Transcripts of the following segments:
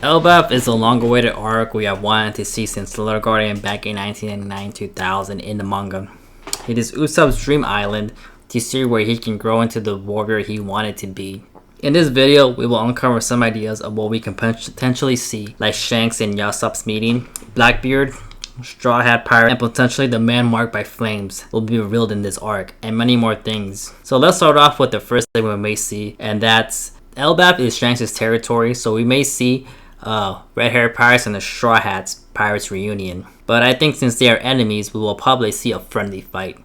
Elbaf is a long-awaited arc we have wanted to see since the Little Guardian back in 1999-2000 in the manga. It is Usopp's dream island to see where he can grow into the warrior he wanted to be. In this video, we will uncover some ideas of what we can potentially see, like Shanks and Yasopp's meeting, Blackbeard, Straw Hat Pirate, and potentially the man marked by flames will be revealed in this arc, and many more things. So let's start off with the first thing we may see, and that's Elbaf is Shanks' territory, so we may see red-haired pirates and the Straw Hats pirates reunion. But I think since they are enemies, we will probably see a friendly fight.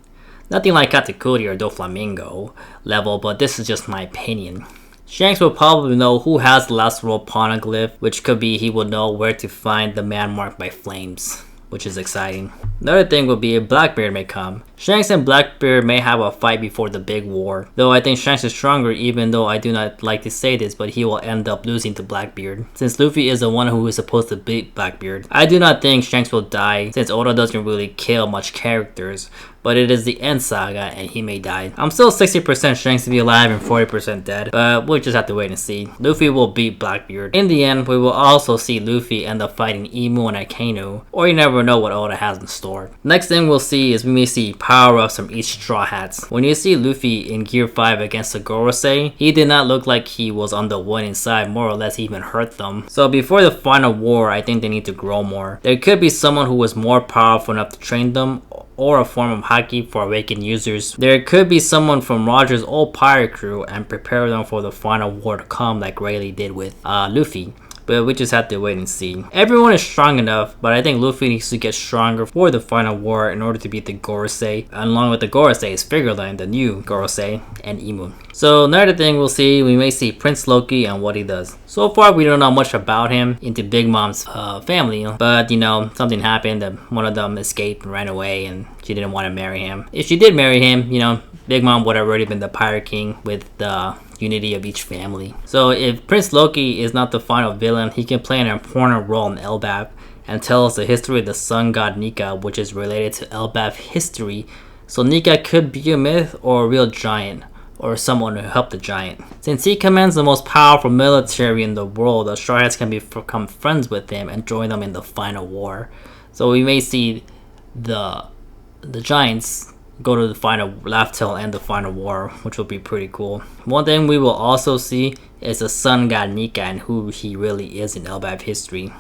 Nothing like Katakuri or Doflamingo level, but this is just my opinion. Shanks will probably know who has the last world poneglyph, which could be he will know where to find the man marked by flames, which is exciting. Another thing will be if Blackbeard may come. Shanks and Blackbeard may have a fight before the big war, though I think Shanks is stronger, even though I do not like to say this, but he will end up losing to Blackbeard, since Luffy is the one who is supposed to beat Blackbeard. I do not think Shanks will die, since Oda doesn't really kill much characters, but it is the end saga and he may die. I'm still 60% Shanks to be alive and 40% dead, but we'll just have to wait and see. Luffy will beat Blackbeard. In the end, we will also see Luffy end up fighting Imu and Akainu, or you never know what Oda has in store. Next thing we'll see is we may see power-ups from each Straw Hats. When you see Luffy in Gear 5 against the Gorosei, he did not look like he was on the winning side, more or less he even hurt them. So before the final war, I think they need to grow more. There could be someone who was more powerful enough to train them, or a form of haki for awakened users. There could be someone from Roger's old pirate crew and prepare them for the final war to come like Rayleigh did with Luffy. But we just have to wait and see. Everyone is strong enough, but I think Luffy needs to get stronger for the final war in order to beat the Gorosei. And along with the Gorosei is Figureline, the new Gorosei, and Imu. So another thing we'll see, we may see Prince Loki and what he does. So far we don't know much about him into Big Mom's family, but you know, something happened that one of them escaped and ran away and she didn't want to marry him. If she did marry him, you know, Big Mom would have already been the Pirate King with the unity of each family. So if Prince Loki is not the final villain, he can play an important role in Elbaf and tell us the history of the sun god Nika, which is related to Elbaf history. So Nika could be a myth or a real giant, or someone who helped the giant. Since he commands the most powerful military in the world, the Straw Hats can become friends with him and join them in the final war. So we may see the giants go to the final laugh tale and the final war, which will be pretty cool. One thing we will also see is the sun god Nika and who he really is in Elbaf history.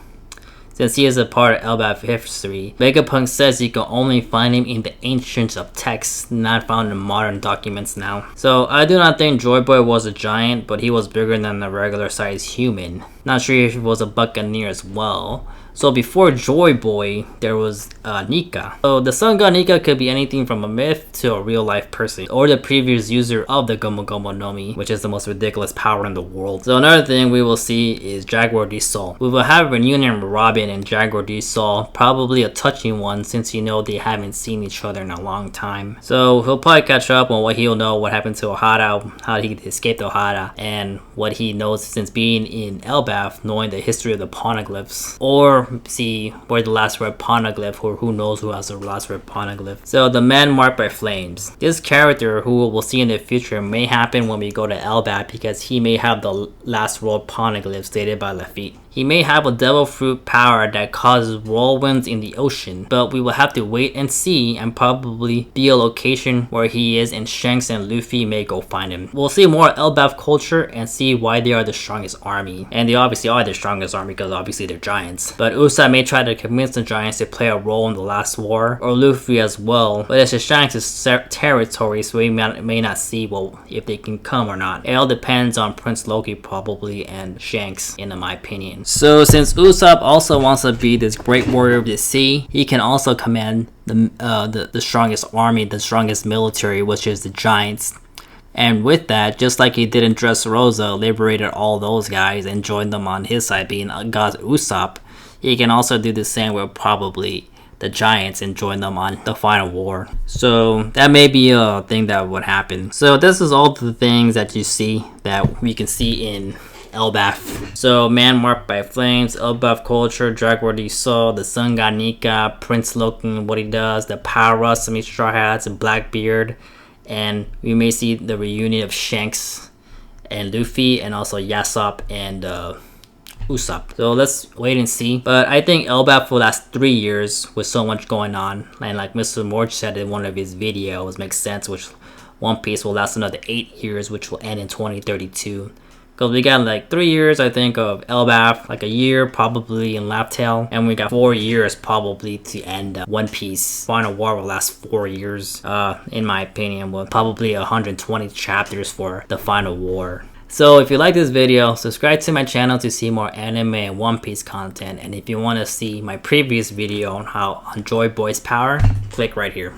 Since he is a part of Elbaf history, Vegapunk says you can only find him in the ancients of texts, not found in modern documents now. So I do not think Joy Boy was a giant, but he was bigger than a regular sized human. Not sure if he was a buccaneer as well. So before Joy Boy, there was Nika. So the sun god Nika could be anything from a myth to a real life person, or the previous user of the Gomu Gomu no Mi, which is the most ridiculous power in the world. So another thing we will see is Jaguar D Sol. We will have a reunion with Robin and Jaguar D Sol, probably a touching one since you know they haven't seen each other in a long time. So he'll probably catch up on what he'll know, what happened to Ohara, how he escaped Ohara, and what he knows since being in Elbaf, knowing the history of the poneglyphs. Or see where the last red poneglyph, or who knows who has the last red poneglyph. So the man marked by flames. This character, who we'll see in the future, may happen when we go to Elbaf because he may have the last world poneglyph stated by Lafitte. He may have a devil fruit power that causes whirlwinds in the ocean, but we will have to wait and see, and probably be a location where he is and Shanks and Luffy may go find him. We'll see more Elbaf culture and see why they are the strongest army. And they obviously are the strongest army because obviously they're giants. But Usopp may try to convince the giants to play a role in the last war, or Luffy as well, but it's Shanks' territory, so we may not see if they can come or not. It all depends on Prince Loki probably and Shanks, in my opinion. So since Usopp also wants to be this great warrior of the sea, he can also command the strongest army, the strongest military, which is the giants. And with that, just like he did in Dressrosa, liberated all those guys and joined them on his side, being God's Usopp, he can also do the same with probably the giants and join them on the final war. So that may be a thing that would happen. So this is all the things that you see that we can see in Elbaf. So man marked by flames, Elbaf culture, Jaguar D Sol, the sun god Nika, Prince Loki and what he does, the power-ups of Straw Hats and Blackbeard, and we may see the reunion of Shanks and Luffy, and also Yasopp and Usopp. So let's wait and see. But I think Elbaf will last 3 years with so much going on. And like Mr. Morge said in one of his videos, makes sense, which One Piece will last another 8 years, which will end in 2032. Because we got like 3 years, I think, of Elbaf, like a year probably in Laugh Tale, and we got 4 years probably to end One Piece. Final War will last 4 years, in my opinion, with probably 120 chapters for the Final War. So if you like this video, subscribe to my channel to see more anime and One Piece content, and if you want to see my previous video on how on Joy Boy's power, click right here.